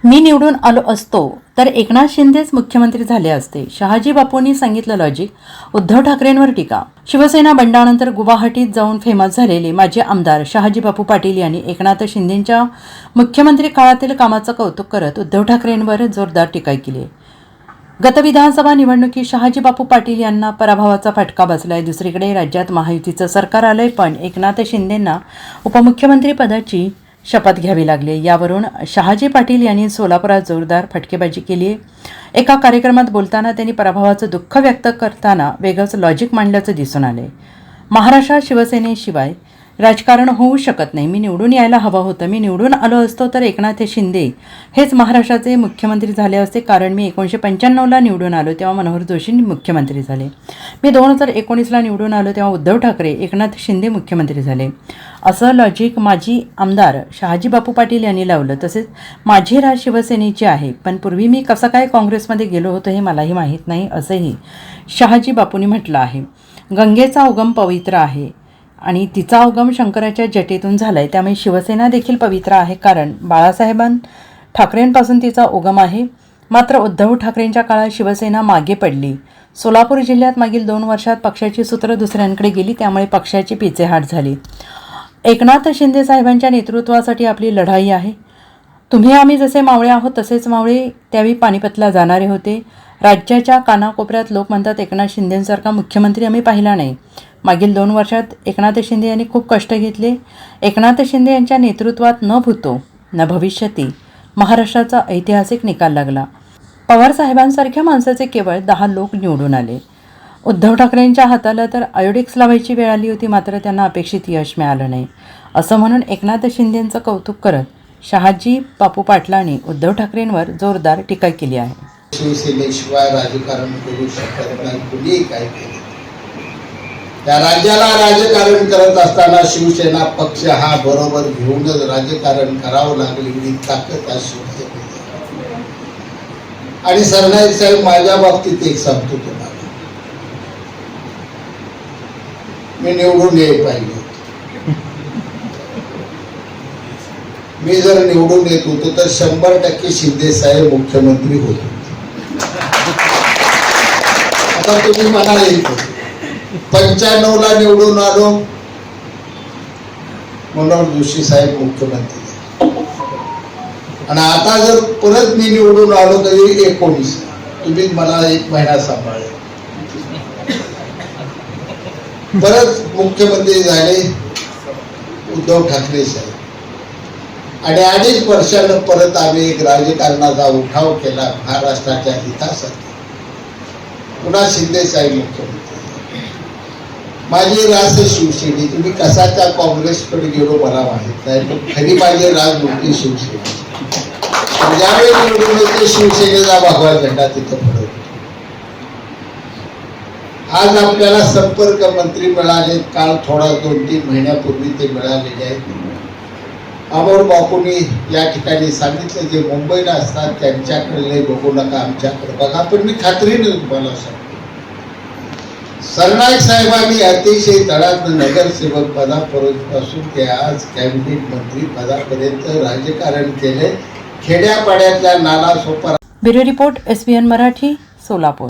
मी निवडून आलो असतो तर एकनाथ शिंदेच मुख्यमंत्री झाले असते. शहाजी बापूंनी सांगितलं लॉजिक. उद्धव ठाकरेंवर टीका. शिवसेना बंडानंतर गुवाहाटीत जाऊन फेमस झालेले माजी आमदार शहाजी बापू पाटील यांनी एकनाथ शिंदेंच्या मुख्यमंत्री काळातील कामाचं कौतुक करत उद्धव ठाकरेंवर जोरदार टीका केली. गत विधानसभा निवडणुकीत शहाजी बापू पाटील यांना पराभवाचा फटका बसलाय. दुसरीकडे राज्यात महायुतीचं सरकार आलंय, पण एकनाथ शिंदेंना उपमुख्यमंत्री पदाची शपथ घ्यावी लागली. यावरून शहाजी पाटील यांनी सोलापुरात जोरदार फटकेबाजी केली आहे. एका कार्यक्रमात बोलताना त्यांनी पराभवाचं दुःख व्यक्त करताना वेगळंच लॉजिक मांडल्याचं दिसून आले. महाराष्ट्रात शिवसेनेशिवाय राजकारण होऊ शकत नाही. मी निवडून यायला हवं होतं. मी निवडून आलो असतो तर एकनाथ शिंदे हेच महाराष्ट्राचे मुख्यमंत्री झाले असते, कारण मी 1995ला निवडून आलो तेव्हा मनोहर जोशी मुख्यमंत्री झाले. मी 2019ला निवडून आलो तेव्हा उद्धव ठाकरे, एकनाथ शिंदे मुख्यमंत्री झाले. असं लॉजिक माजी आमदार शहाजी बापू पाटील यांनी लावलं. तसेच माझी राज शिवसेनेची आहे, पण पूर्वी मी कसं काय काँग्रेसमध्ये गेलो होतो हे मलाही माहीत नाही, असंही शहाजी बापूंनी म्हटलं आहे. गंगेचा उगम पवित्र आहे आणि तिचा उगम शंकराच्या जटेतून झाला आहे, त्यामुळे शिवसेना देखील पवित्र आहे, कारण बाळासाहेब ठाकरेंपासून तिचा उगम आहे. मात्र उद्धव ठाकरेंच्या काळात शिवसेना मागे पडली. सोलापूर जिल्ह्यात मागील 2 वर्षात पक्षाची सूत्र दुसऱ्यांकडे गेली, त्यामुळे पक्षाची पिछेहाट झाली. एकनाथ शिंदे साहेबांच्या नेतृत्वासाठी आपली लढाई आहे. तुम्ही आम्ही जसे मावळे आहोत तसेच मावळे त्यावेळी पानिपतला जाणारे होते. राज्याच्या कानाकोपऱ्यात लोक म्हणतात एकनाथ शिंदेंसारखा मुख्यमंत्री आम्ही पाहिला नाही. मागील 2 वर्षात एकनाथ शिंदे यांनी खूप कष्ट घेतले. एकनाथ शिंदे यांच्या नेतृत्वात न भूतो न भविष्यती महाराष्ट्राचा ऐतिहासिक निकाल लागला. पवारसाहेबांसारख्या माणसाचे केवळ 10 लोक निवडून आले. उद्धव ठाकरेंच्या हाताला तर आयोडिक्स लावायची वेळ आली होती, मात्र त्यांना अपेक्षित यश मिळालं नाही. असं म्हणून एकनाथ शिंदेंचं कौतुक करत शहाजी बापू पाटलांनी उद्धव ठाकरेंवर जोरदार टीका केली आहे. शिवसेनेशिवाय राजकारण करू शकत नाही, कुणीही काय केले. त्या राज्याला राजकारण करत असताना शिवसेना पक्ष हा बरोबर घेऊनच राजकारण करावं लागलं, एवढी ताकद त्या शिवसेनेची. आणि सरनाईक साहेब, माझ्या बाबतीत एक सांगतो तुम्हाला, मी निवडून यायला पाहिजे. मी जर निवडून येत होतो तर 100% शिंदे साहेब मुख्यमंत्री होते. आता तुम्ही म्हणाल 95ला निवडून आलो, मनोहर जोशी साहेब मुख्यमंत्री, आणि आता जर परत मी निवडून आलो तरी 19, तुम्ही मला 1 महिना सांभाळले, परत मुख्यमंत्री झाले उद्धव ठाकरे साहेब. आणि 2.5 वर्षानं परत आम्ही एक राजकारणाचा उठाव केला महाराष्ट्राच्या हितासाठी. पुन्हा शिंदे साहेब मुख्यमंत्री. माझी रास शिवसेने. तुम्ही कसाच्या काँग्रेसकडे गेलो मला माहित नाही, पण खरी माझी राज मोठी शिवसेने. ज्यावेळी निवडून येते शिवसेनेचा भगवा झेंडा तिथं पडतो. आज आपल्याला संपर्क मंत्री मिळाले, काल थोडा 2-3 महिन्यापूर्वी ते मिळालेले आहेत. अमोल बापूंनी या ठिकाणी सांगितलं, जे मुंबईला असतात त्यांच्याकडे बघू नका, आमच्याकडे बघा. पण मी खात्रीने तुम्हाला सांगतो, सरनाईक साहेबांनी अतिशय तळात नगरसेवक पदापासून ते आज कॅबिनेट मंत्री पदापर्यंत राजकारण केले. खेड्यापाड्यातल्या नाला सोपा. Bureau report, SBN Marathi, Solapur.